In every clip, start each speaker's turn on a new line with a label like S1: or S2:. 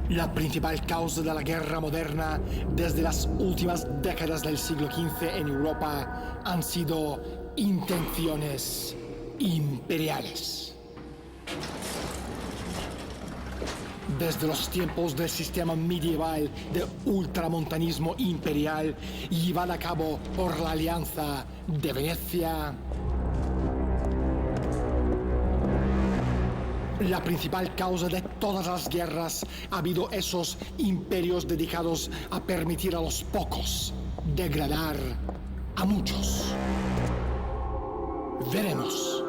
S1: La principal causa de la guerra moderna desde las últimas décadas del siglo XV en Europa han sido intenciones imperiales. Desde los tiempos del sistema medieval de ultramontanismo imperial llevado a cabo por la Alianza de Venecia, la principal causa de todas las guerras ha habido esos imperios dedicados a permitir a los pocos degradar a muchos. Veremos.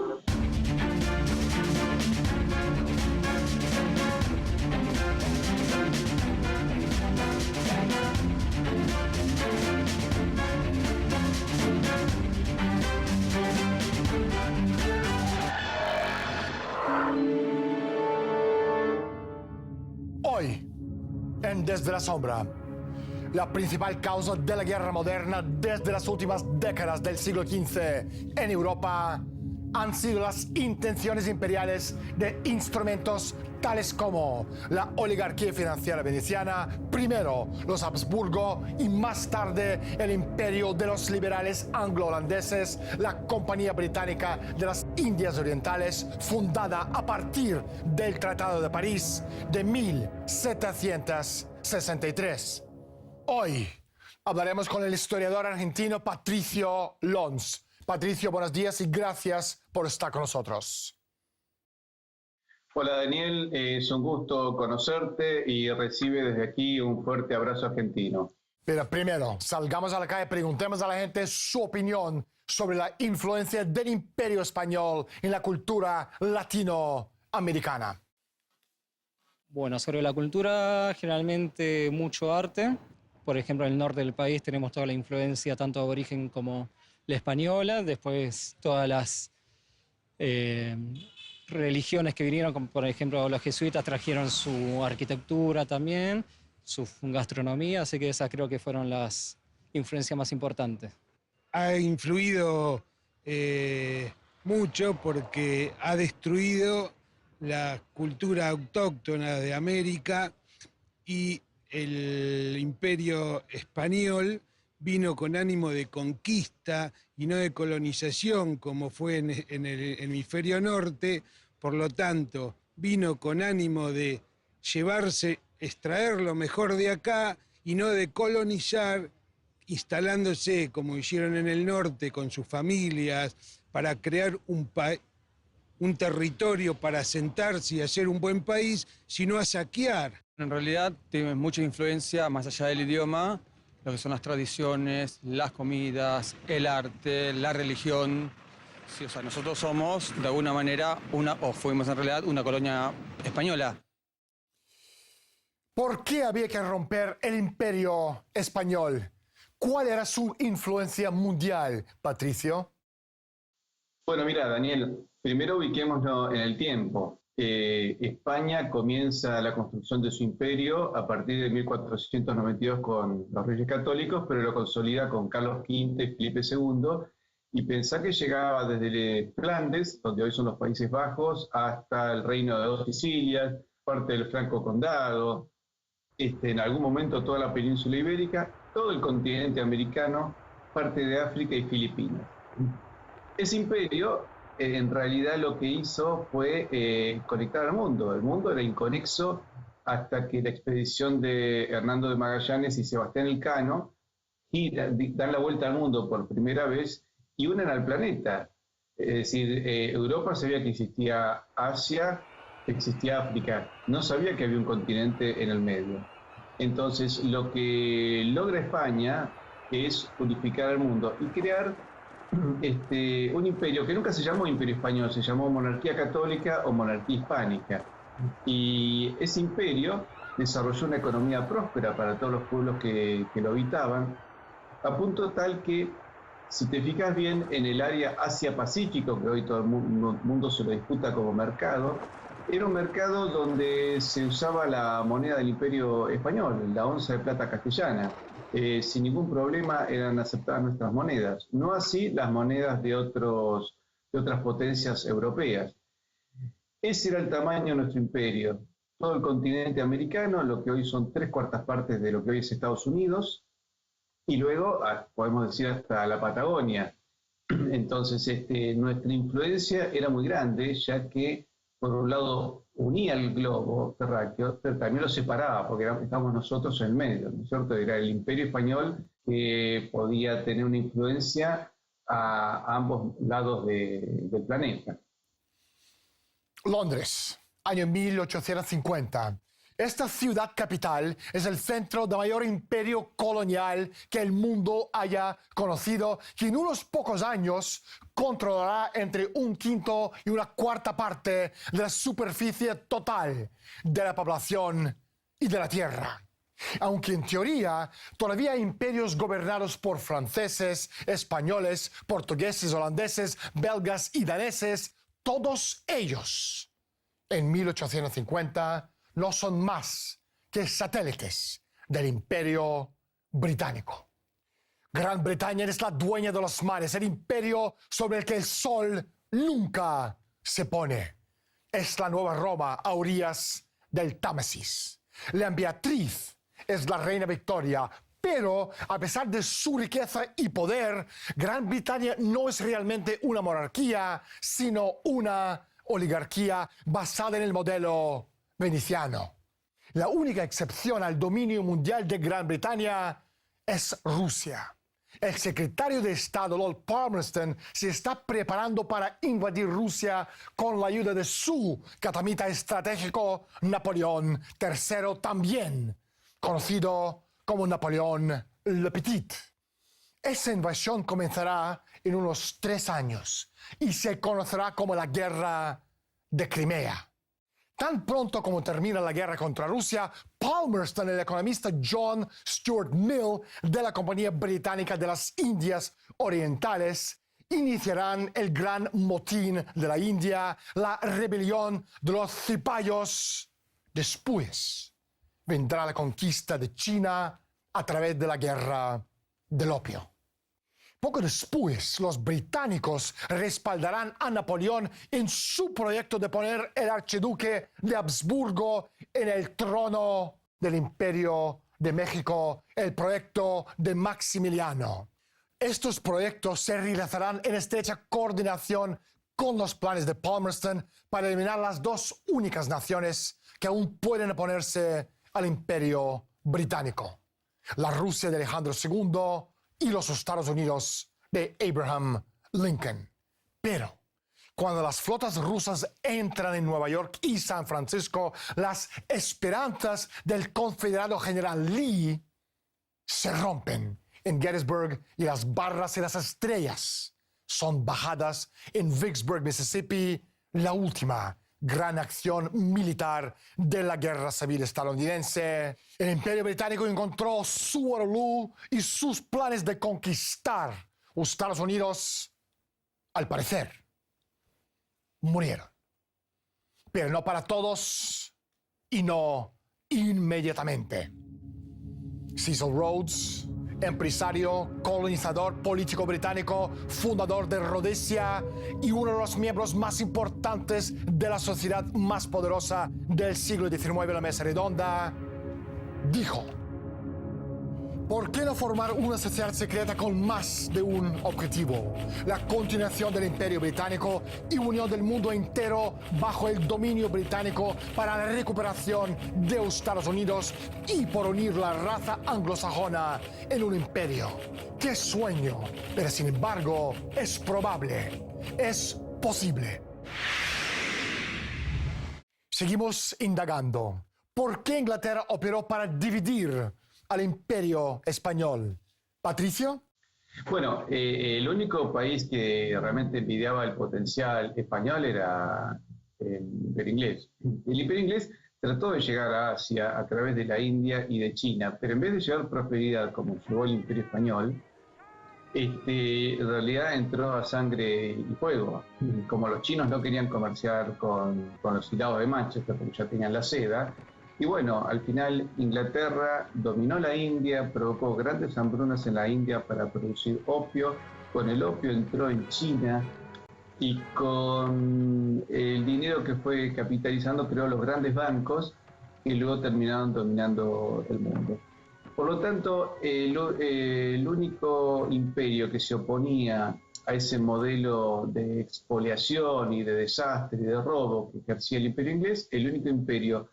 S1: Hoy, en Desde la Sombra, la principal causa de la guerra moderna desde las últimas décadas del siglo XV en Europa han sido las intenciones imperiales de instrumentos tales como la oligarquía financiera veneciana, primero los Habsburgo y más tarde el imperio de los liberales anglo-holandeses, la Compañía Británica de las Indias Orientales, fundada a partir del Tratado de París de 1763. Hoy hablaremos con el historiador argentino Patricio Lons. Patricio, buenos días y gracias por estar con nosotros.
S2: Hola Daniel, es un gusto conocerte y recibe desde aquí un fuerte abrazo argentino.
S1: Pero primero, salgamos a la calle y preguntemos a la gente su opinión sobre la influencia del Imperio Español en la cultura latinoamericana.
S3: Bueno, sobre la cultura, generalmente mucho arte. Por ejemplo, en el norte del país tenemos toda la influencia, tanto aborigen como la española. Después todas las religiones que vinieron, como por ejemplo los jesuitas, trajeron su arquitectura también, su gastronomía, así que esas creo que fueron las influencias más importantes.
S4: Ha influido mucho porque ha destruido la cultura autóctona de América y el Imperio Español vino con ánimo de conquista y no de colonización como fue en el hemisferio norte, por lo tanto vino con ánimo de llevarse, extraer lo mejor de acá y no de colonizar, instalándose como hicieron en el norte con sus familias para crear un territorio para asentarse y hacer un buen país, sino a saquear.
S5: En realidad tiene mucha influencia más allá del idioma, lo que son las tradiciones, las comidas, el arte, la religión. Sí, o sea, nosotros somos de alguna manera fuimos en realidad una colonia española.
S1: ¿Por qué había que romper el Imperio Español? ¿Cuál era su influencia mundial, Patricio?
S2: Bueno, mira, Daniel, primero ubiquémonos en el tiempo. España comienza la construcción de su imperio a partir de 1492 con los Reyes Católicos, pero lo consolida con Carlos V y Felipe II, y pensá que llegaba desde Flandes, donde hoy son los Países Bajos, hasta el Reino de dos Sicilias, parte del Franco Condado, en algún momento toda la península ibérica, todo el continente americano, parte de África y Filipinas. Ese imperio en realidad lo que hizo fue conectar al mundo. El mundo era inconexo hasta que la expedición de Hernando de Magallanes y Sebastián Elcano dan la vuelta al mundo por primera vez y unen al planeta. Es decir, Europa sabía que existía Asia, que existía África, no sabía que había un continente en el medio. Entonces, lo que logra España es unificar al mundo y crear un imperio que nunca se llamó Imperio Español, se llamó Monarquía Católica o Monarquía Hispánica. Y ese imperio desarrolló una economía próspera para todos los pueblos que lo habitaban, a punto tal que, si te fijas bien, en el área Asia-Pacífico, que hoy todo el mundo se lo disputa como mercado, era un mercado donde se usaba la moneda del Imperio Español, la onza de plata castellana. Sin ningún problema eran aceptadas nuestras monedas, no así las monedas de otras potencias europeas. Ese era el tamaño de nuestro imperio. todo el continente americano, lo que hoy son 3/4 partes de lo que hoy es Estados Unidos, y luego podemos decir hasta la Patagonia. Entonces, nuestra influencia era muy grande, ya que por un lado unía el globo terráqueo, pero también lo separaba, porque estábamos nosotros en el medio, ¿no es cierto? Era el Imperio Español que podía tener una influencia a ambos lados del planeta.
S1: Londres, año 1850. Esta ciudad capital es el centro del mayor imperio colonial que el mundo haya conocido, que en unos pocos años controlará entre 1/5 y 1/4 parte de la superficie total de la población y de la tierra. Aunque en teoría todavía hay imperios gobernados por franceses, españoles, portugueses, holandeses, belgas y daneses, todos ellos en 1850 no son más que satélites del Imperio Británico. Gran Bretaña es la dueña de los mares, el imperio sobre el que el sol nunca se pone. Es la nueva Roma a orillas del Támesis. La emperatriz es la reina Victoria, pero a pesar de su riqueza y poder, Gran Bretaña no es realmente una monarquía, sino una oligarquía basada en el modelo veneciano. La única excepción al dominio mundial de Gran Bretaña es Rusia. El secretario de Estado, Lord Palmerston, se está preparando para invadir Rusia con la ayuda de su catamita estratégico Napoleón III, también conocido como Napoleón le Petit. Esa invasión comenzará en unos 3 años y se conocerá como la Guerra de Crimea. Tan pronto como termina la guerra contra Rusia, Palmerston, el economista John Stuart Mill de la Compañía Británica de las Indias Orientales, iniciarán el gran motín de la India, la rebelión de los cipayos. Después vendrá la conquista de China a través de la guerra del opio. Poco después, los británicos respaldarán a Napoleón en su proyecto de poner el archiduque de Habsburgo en el trono del Imperio de México, el proyecto de Maximiliano. Estos proyectos se realizarán en estrecha coordinación con los planes de Palmerston para eliminar las 2 únicas naciones que aún pueden oponerse al Imperio Británico: la Rusia de Alejandro II y los Estados Unidos de Abraham Lincoln. Pero cuando las flotas rusas entran en Nueva York y San Francisco, las esperanzas del confederado general Lee se rompen en Gettysburg y las barras y las estrellas son bajadas en Vicksburg, Mississippi, la última gran acción militar de la Guerra Civil estadounidense. El Imperio Británico encontró su Waterloo y sus planes de conquistar Estados Unidos, al parecer, murieron. Pero no para todos y no inmediatamente. Cecil Rhodes, empresario, colonizador, político británico, fundador de Rhodesia y uno de los miembros más importantes de la sociedad más poderosa del siglo XIX, la Mesa Redonda, dijo: ¿por qué no formar una sociedad secreta con más de un objetivo? La continuación del Imperio Británico y unión del mundo entero bajo el dominio británico para la recuperación de Estados Unidos y por unir la raza anglosajona en un imperio. ¡Qué sueño! Pero sin embargo, es probable, es posible. Seguimos indagando. ¿Por qué Inglaterra operó para dividir al Imperio Español? ¿Patricio?
S2: Bueno, el único país que realmente envidiaba el potencial español era el Imperio Inglés. El Imperio Inglés trató de llegar a Asia a través de la India y de China, pero en vez de llevar prosperidad como llegó el Imperio Español, en realidad entró a sangre y fuego. Como los chinos no querían comerciar con los hilados de Manchester porque ya tenían la seda, y bueno, al final Inglaterra dominó la India, provocó grandes hambrunas en la India para producir opio. Con el opio entró en China y con el dinero que fue capitalizando creó los grandes bancos y luego terminaron dominando el mundo. Por lo tanto, el único imperio que se oponía a ese modelo de expoliación y de desastre y de robo que ejercía el imperio inglés, el único imperio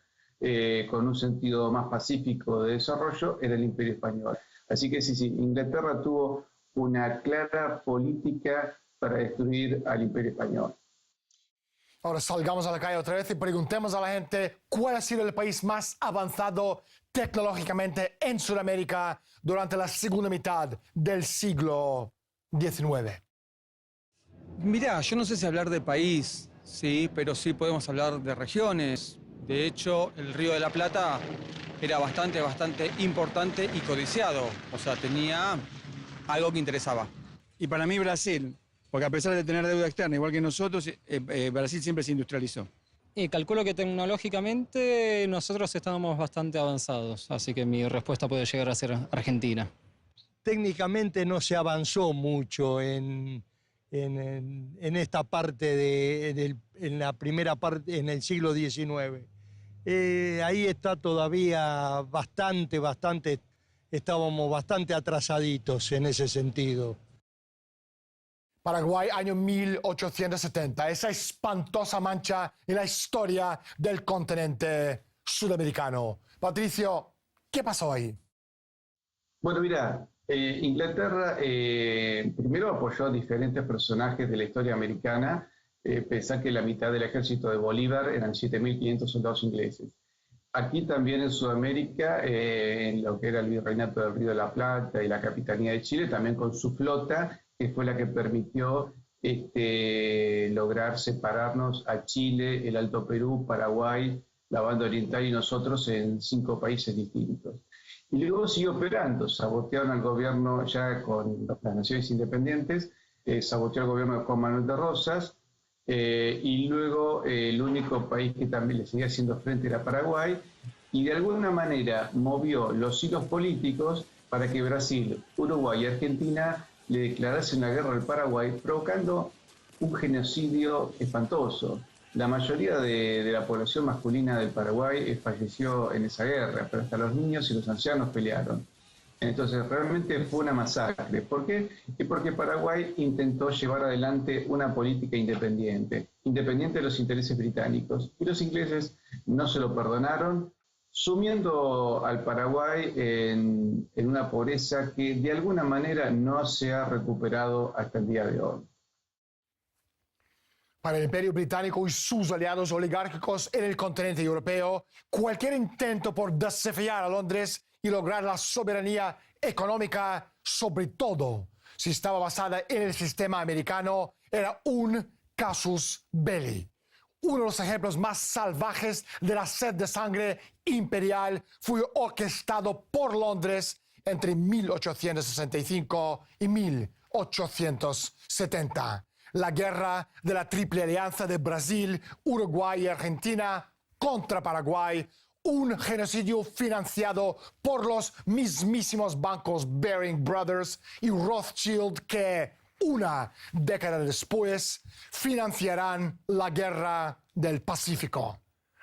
S2: con un sentido más pacífico de desarrollo era el imperio español. Así que sí, Inglaterra tuvo una clara política para destruir al imperio español.
S1: Ahora salgamos a la calle otra vez y preguntemos a la gente cuál ha sido el país más avanzado tecnológicamente en Sudamérica durante la segunda mitad del siglo XIX.
S5: Mirá, yo no sé si hablar de país, sí, pero sí podemos hablar de regiones. De hecho, el Río de la Plata era bastante importante y codiciado. O sea, tenía algo que interesaba.
S6: Y para mí Brasil, porque a pesar de tener deuda externa, igual que nosotros, Brasil siempre se industrializó.
S3: Y calculo que tecnológicamente nosotros estábamos bastante avanzados, así que mi respuesta puede llegar a ser Argentina.
S7: Técnicamente no se avanzó mucho en esta parte en la primera parte, en el siglo XIX. Ahí está todavía estábamos bastante atrasaditos en ese sentido.
S1: Paraguay, año 1870, esa espantosa mancha en la historia del continente sudamericano. Patricio, ¿qué pasó ahí?
S2: Bueno, mira, Inglaterra primero apoyó a diferentes personajes de la historia americana. Pensá que la mitad del ejército de Bolívar eran 7.500 soldados ingleses. Aquí también en Sudamérica, en lo que era el Virreinato del Río de la Plata y la Capitanía de Chile, también con su flota, que fue la que permitió lograr separarnos a Chile, el Alto Perú, Paraguay, la Banda Oriental y nosotros en 5 países distintos. Y luego siguió operando, sabotearon al gobierno ya con las naciones independientes, saboteó al gobierno de Juan Manuel de Rosas, y luego el único país que también le seguía haciendo frente era Paraguay, y de alguna manera movió los hilos políticos para que Brasil, Uruguay y Argentina le declarasen la guerra al Paraguay, provocando un genocidio espantoso. La mayoría de la población masculina del Paraguay falleció en esa guerra, pero hasta los niños y los ancianos pelearon. Entonces realmente fue una masacre. ¿Por qué? Porque Paraguay intentó llevar adelante una política independiente de los intereses británicos. Y los ingleses no se lo perdonaron, sumiendo al Paraguay en una pobreza que de alguna manera no se ha recuperado hasta el día de hoy.
S1: Para el Imperio Británico y sus aliados oligárquicos en el continente europeo, cualquier intento por desafiar a Londres y lograr la soberanía económica, sobre todo si estaba basada en el sistema americano, era un casus belli. Uno de los ejemplos más salvajes de la sed de sangre imperial fue orquestado por Londres entre 1865 y 1870. La guerra de la Triple Alianza de Brasil, Uruguay y Argentina contra Paraguay, un genocidio financiado por los mismísimos bancos Baring Brothers y Rothschild que, una década después, financiarán la Guerra del Pacífico.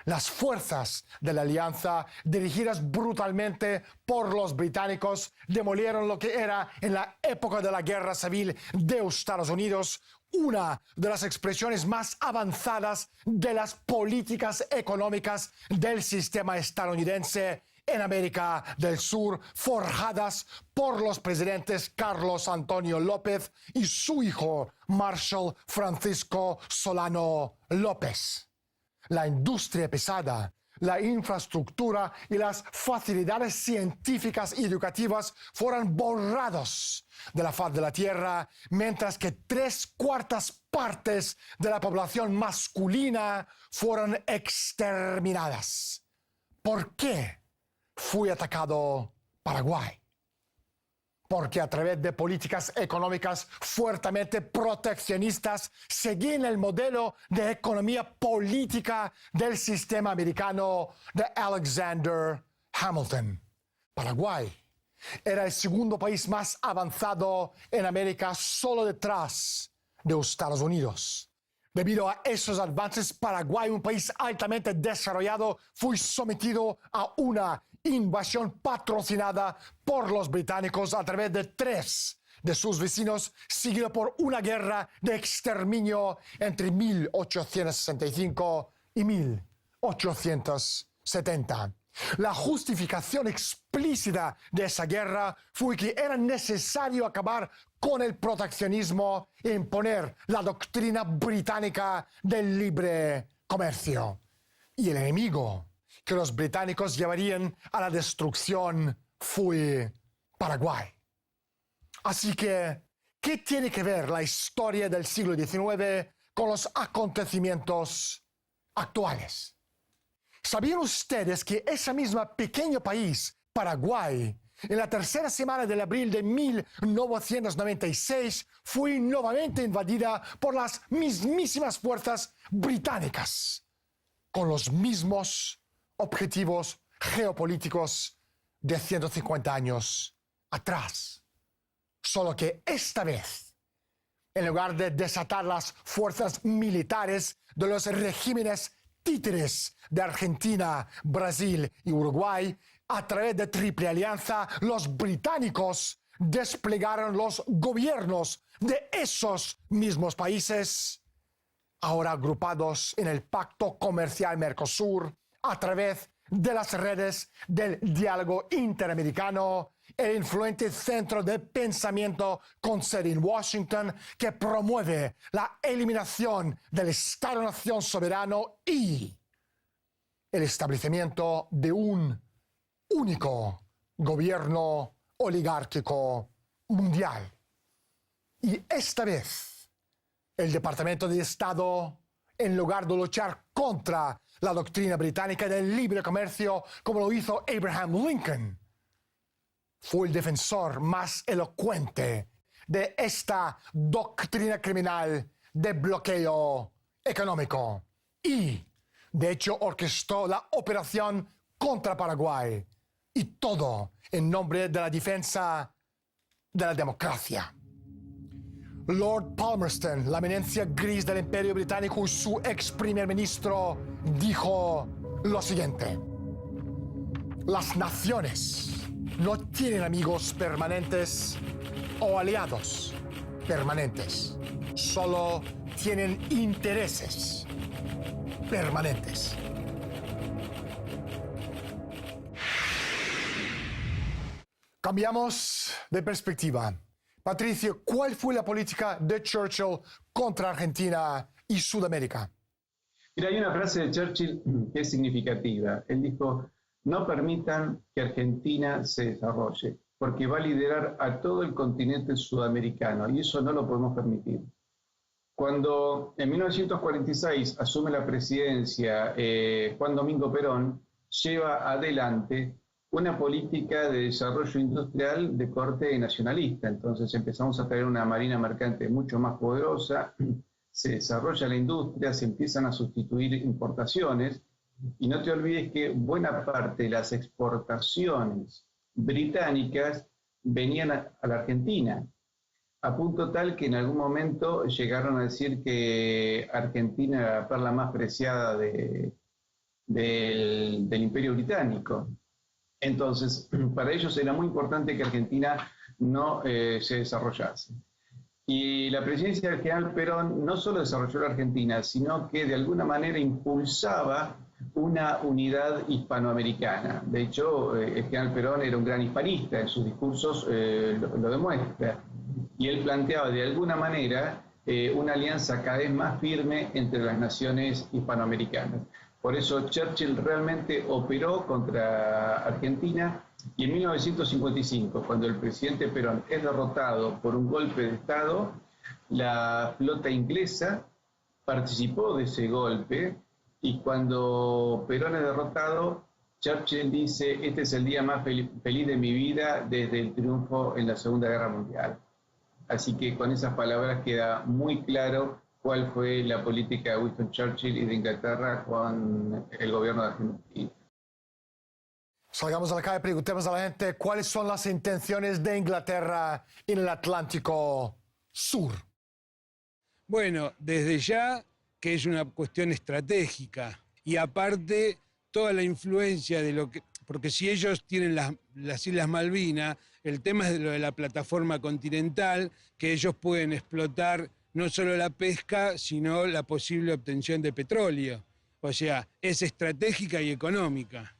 S1: Las fuerzas de la alianza, dirigidas brutalmente por los británicos, demolieron lo que era en la época de la Guerra Civil de Estados Unidos una de las expresiones más avanzadas de las políticas económicas del sistema estadounidense en América del Sur, forjadas por los presidentes Carlos Antonio López y su hijo Marshall Francisco Solano López. La industria pesada, la infraestructura y las facilidades científicas y educativas fueron borrados de la faz de la tierra, mientras que 3/4 partes de la población masculina fueron exterminadas. ¿Por qué fue atacado Paraguay? Porque a través de políticas económicas fuertemente proteccionistas seguían el modelo de economía política del sistema americano de Alexander Hamilton. Paraguay era el segundo país más avanzado en América, solo detrás de Estados Unidos. Debido a esos avances, Paraguay, un país altamente desarrollado, fue sometido a una invasión patrocinada por los británicos a través de 3 de sus vecinos, seguido por una guerra de exterminio entre 1865 y 1870. La justificación explícita de esa guerra fue que era necesario acabar con el proteccionismo e imponer la doctrina británica del libre comercio. Y el enemigo que los británicos llevarían a la destrucción fue Paraguay. Así que, ¿qué tiene que ver la historia del siglo XIX con los acontecimientos actuales? ¿Sabían ustedes que ese mismo pequeño país, Paraguay, en la tercera semana de abril de 1996 fue nuevamente invadida por las mismísimas fuerzas británicas, con los mismos objetivos geopolíticos de 150 años atrás? Solo que esta vez, en lugar de desatar las fuerzas militares de los regímenes títeres de Argentina, Brasil y Uruguay, a través de Triple Alianza, los británicos desplegaron los gobiernos de esos mismos países, ahora agrupados en el Pacto Comercial Mercosur, a través de las redes del diálogo interamericano, el influyente centro de pensamiento con sede en Washington, que promueve la eliminación del Estado-nación soberano y el establecimiento de un único gobierno oligárquico mundial. Y esta vez, el Departamento de Estado, en lugar de luchar contra la doctrina británica del libre comercio, como lo hizo Abraham Lincoln, fue el defensor más elocuente de esta doctrina criminal de bloqueo económico. Y, de hecho, orquestó la operación contra Paraguay. Y todo en nombre de la defensa de la democracia. Lord Palmerston, la eminencia gris del Imperio Británico y su ex primer ministro, dijo lo siguiente: las naciones no tienen amigos permanentes o aliados permanentes, solo tienen intereses permanentes. Cambiamos de perspectiva. Patricio, ¿cuál fue la política de Churchill contra Argentina y Sudamérica?
S2: Mira, hay una frase de Churchill que es significativa. Él dijo: no permitan que Argentina se desarrolle, porque va a liderar a todo el continente sudamericano, y eso no lo podemos permitir. Cuando en 1946 asume la presidencia Juan Domingo Perón, lleva adelante una política de desarrollo industrial de corte nacionalista. Entonces empezamos a tener una marina mercante mucho más poderosa, se desarrolla la industria, se empiezan a sustituir importaciones, y no te olvides que buena parte de las exportaciones británicas venían a la Argentina, a punto tal que en algún momento llegaron a decir que Argentina era la perla más preciada del Imperio Británico. Entonces, para ellos era muy importante que Argentina no se desarrollase. Y la presidencia del general Perón no solo desarrolló la Argentina, sino que de alguna manera impulsaba una unidad hispanoamericana. De hecho, el general Perón era un gran hispanista, en sus discursos lo demuestra. Y él planteaba de alguna manera una alianza cada vez más firme entre las naciones hispanoamericanas. Por eso Churchill realmente operó contra Argentina, y en 1955, cuando el presidente Perón es derrotado por un golpe de Estado, la flota inglesa participó de ese golpe, y cuando Perón es derrotado, Churchill dice: este es el día más feliz de mi vida desde el triunfo en la Segunda Guerra Mundial. Así que con esas palabras queda muy claro cuál fue la política de Winston Churchill y de Inglaterra con el gobierno de Argentina.
S1: Salgamos a la calle y preguntemos a la gente cuáles son las intenciones de Inglaterra en el Atlántico Sur.
S4: Bueno, desde ya que es una cuestión estratégica. Y aparte, toda la influencia de lo que... Porque si ellos tienen las Islas Malvinas, el tema es lo de la plataforma continental, que ellos pueden explotar no solo la pesca, sino la posible obtención de petróleo. O sea, es estratégica y económica.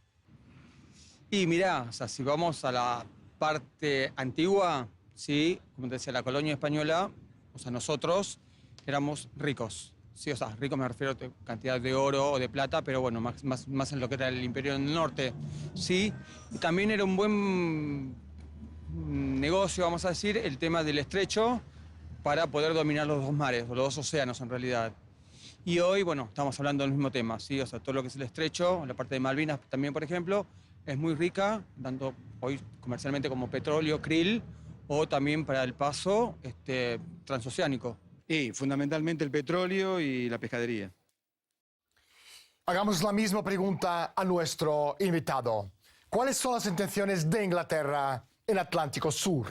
S5: Y mirá, o sea, si vamos a la parte antigua, sí, como te decía, la colonia española, o sea, nosotros éramos ricos. Sí, o sea, ricos me refiero a cantidad de oro o de plata, pero bueno, más en lo que era el Imperio del Norte. Sí, y también era un buen negocio, vamos a decir, el tema del estrecho para poder dominar los dos mares, o los dos océanos en realidad. Y hoy, bueno, estamos hablando del mismo tema, ¿sí? O sea, todo lo que es el estrecho, la parte de Malvinas también, por ejemplo, es muy rica, tanto hoy comercialmente como petróleo, krill, o también para el paso transoceánico.
S6: Y fundamentalmente el petróleo y la pescadería.
S1: Hagamos la misma pregunta a nuestro invitado. ¿Cuáles son las intenciones de Inglaterra en el Atlántico Sur?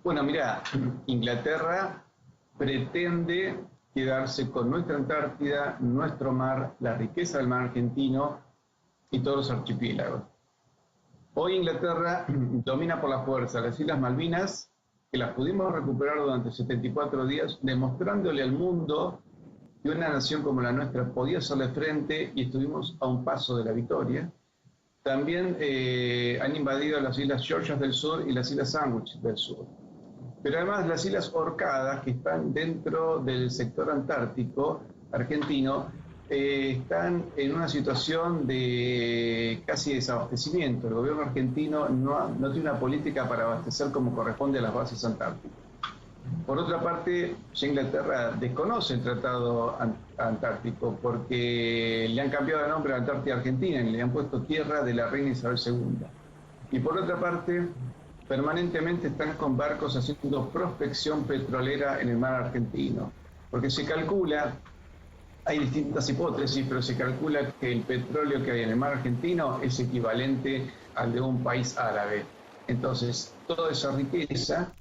S2: Bueno, mira, Inglaterra pretende quedarse con nuestra Antártida, nuestro mar, la riqueza del mar argentino y todos los archipiélagos. Hoy Inglaterra domina por la fuerza las Islas Malvinas, que las pudimos recuperar durante 74 días, demostrándole al mundo que una nación como la nuestra podía hacerle frente y estuvimos a un paso de la victoria. También han invadido las Islas Georgias del Sur y las Islas Sandwich del Sur. Pero además las Islas Orcadas, que están dentro del sector antártico argentino, están en una situación de casi desabastecimiento. El gobierno argentino no tiene una política para abastecer como corresponde a las bases antárticas. Por otra parte, ya Inglaterra desconoce el Tratado Antártico porque le han cambiado el nombre a la Antártida Argentina y le han puesto tierra de la reina Isabel II. Y por otra parte, permanentemente están con barcos haciendo prospección petrolera en el mar argentino, porque se calcula, hay distintas hipótesis, pero se calcula que el petróleo que hay en el mar argentino es equivalente al de un país árabe. Entonces, toda esa riqueza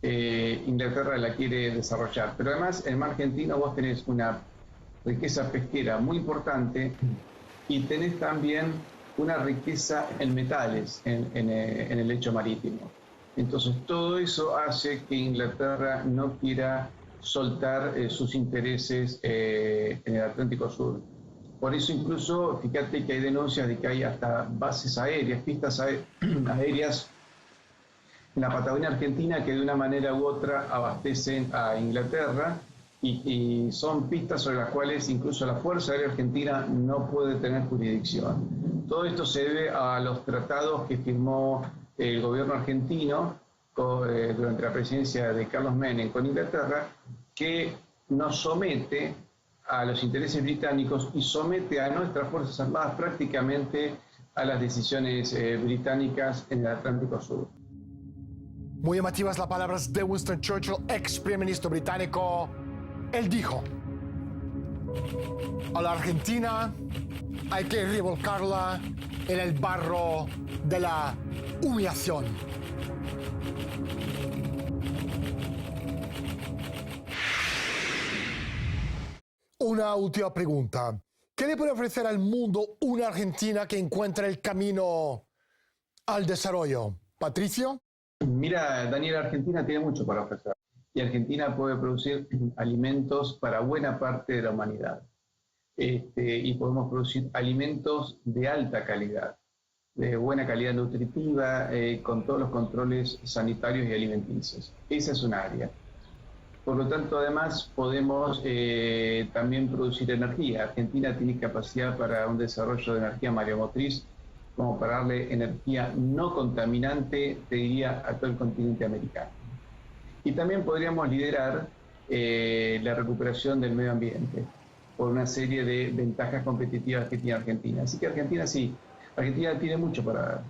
S2: Inglaterra la quiere desarrollar. Pero además, en el mar argentino vos tenés una riqueza pesquera muy importante y tenés también una riqueza en metales en el lecho marítimo. Entonces, todo eso hace que Inglaterra no quiera soltar sus intereses en el Atlántico Sur. Por eso incluso, fíjate que hay denuncias de que hay hasta bases aéreas, pistas aéreas en la Patagonia Argentina que de una manera u otra abastecen a Inglaterra y son pistas sobre las cuales incluso la Fuerza Aérea Argentina no puede tener jurisdicción. Todo esto se debe a los tratados que firmó el gobierno argentino durante la presidencia de Carlos Menem con Inglaterra, que nos somete a los intereses británicos y somete a nuestras Fuerzas Armadas prácticamente a las decisiones británicas en el Atlántico Sur.
S1: Muy llamativas las palabras de Winston Churchill, ex primer ministro británico. Él dijo: a la Argentina hay que revolcarla en el barro de la humillación. Una última pregunta. ¿Qué le puede ofrecer al mundo una Argentina que encuentra el camino al desarrollo? ¿Patricio?
S2: Mira, Daniel, Argentina tiene mucho para ofrecer. Y Argentina puede producir alimentos para buena parte de la humanidad. Y podemos producir alimentos de alta calidad, de buena calidad nutritiva, con todos los controles sanitarios y alimenticios. Esa es un área. Por lo tanto, además, podemos también producir energía. Argentina tiene capacidad para un desarrollo de energía mareomotriz, como para darle energía no contaminante, te diría, a todo el continente americano. Y también podríamos liderar la recuperación del medio ambiente por una serie de ventajas competitivas que tiene Argentina. Así que Argentina sí, Argentina tiene mucho para dar.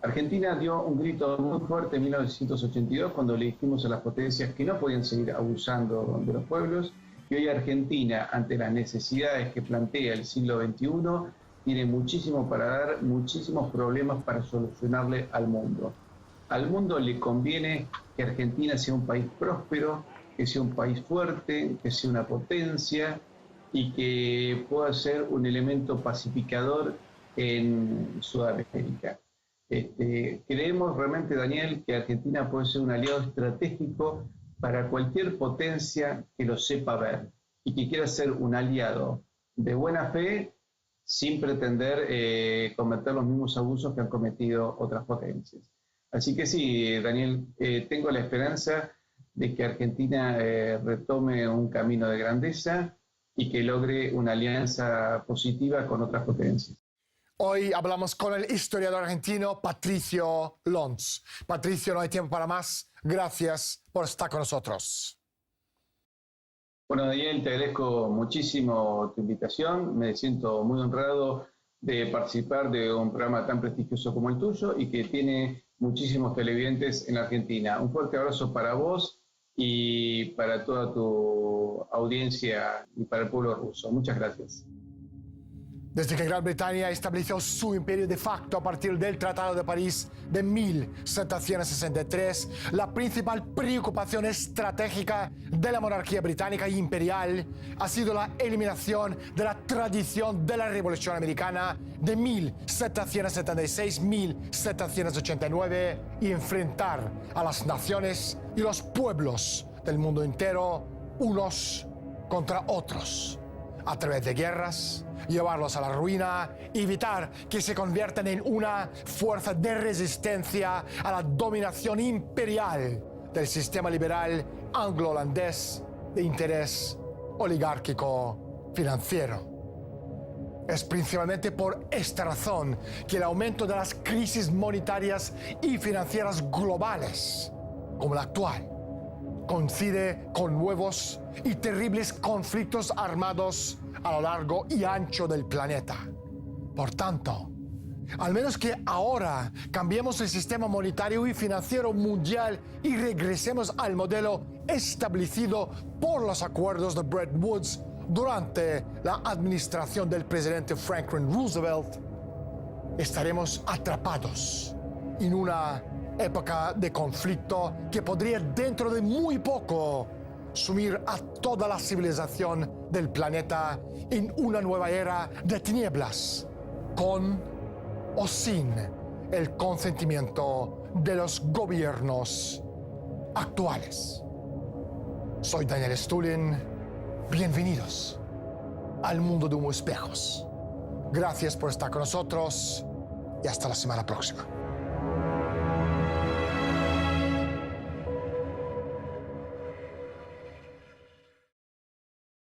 S2: Argentina dio un grito muy fuerte en 1982 cuando le dijimos a las potencias que no podían seguir abusando de los pueblos, y hoy Argentina, ante las necesidades que plantea el siglo XXI, tiene muchísimo para dar, muchísimos problemas para solucionarle al mundo. Al mundo le conviene que Argentina sea un país próspero, que sea un país fuerte, que sea una potencia, y que pueda ser un elemento pacificador en Sudamérica. Creemos realmente, Daniel, que Argentina puede ser un aliado estratégico para cualquier potencia que lo sepa ver y que quiera ser un aliado de buena fe sin pretender cometer los mismos abusos que han cometido otras potencias. Así que sí, Daniel, tengo la esperanza de que Argentina retome un camino de grandeza y que logre una alianza positiva con otras potencias.
S1: Hoy hablamos con el historiador argentino Patricio Lons. Patricio, no hay tiempo para más. Gracias por estar con nosotros.
S2: Bueno, Daniel, te agradezco muchísimo tu invitación. Me siento muy honrado de participar de un programa tan prestigioso como el tuyo y que tiene muchísimos televidentes en la Argentina. Un fuerte abrazo para vos y para toda tu audiencia y para el pueblo ruso. Muchas gracias.
S1: Desde que Gran Bretaña estableció su imperio de facto a partir del Tratado de París de 1763, la principal preocupación estratégica de la monarquía británica imperial ha sido la eliminación de la tradición de la Revolución Americana de 1776-1789 y enfrentar a las naciones y los pueblos del mundo entero unos contra otros, a través de guerras, llevarlos a la ruina, evitar que se conviertan en una fuerza de resistencia a la dominación imperial del sistema liberal anglo-holandés de interés oligárquico financiero. Es principalmente por esta razón que el aumento de las crisis monetarias y financieras globales, como la actual, coincide con nuevos y terribles conflictos armados a lo largo y ancho del planeta. Por tanto, al menos que ahora cambiemos el sistema monetario y financiero mundial y regresemos al modelo establecido por los acuerdos de Bretton Woods durante la administración del presidente Franklin Roosevelt, estaremos atrapados en una época de conflicto que podría dentro de muy poco sumir a toda la civilización del planeta en una nueva era de tinieblas, con o sin el consentimiento de los gobiernos actuales. Soy Daniel Stulin. Bienvenidos al mundo de Humo Espejos. Gracias por estar con nosotros y hasta la semana próxima.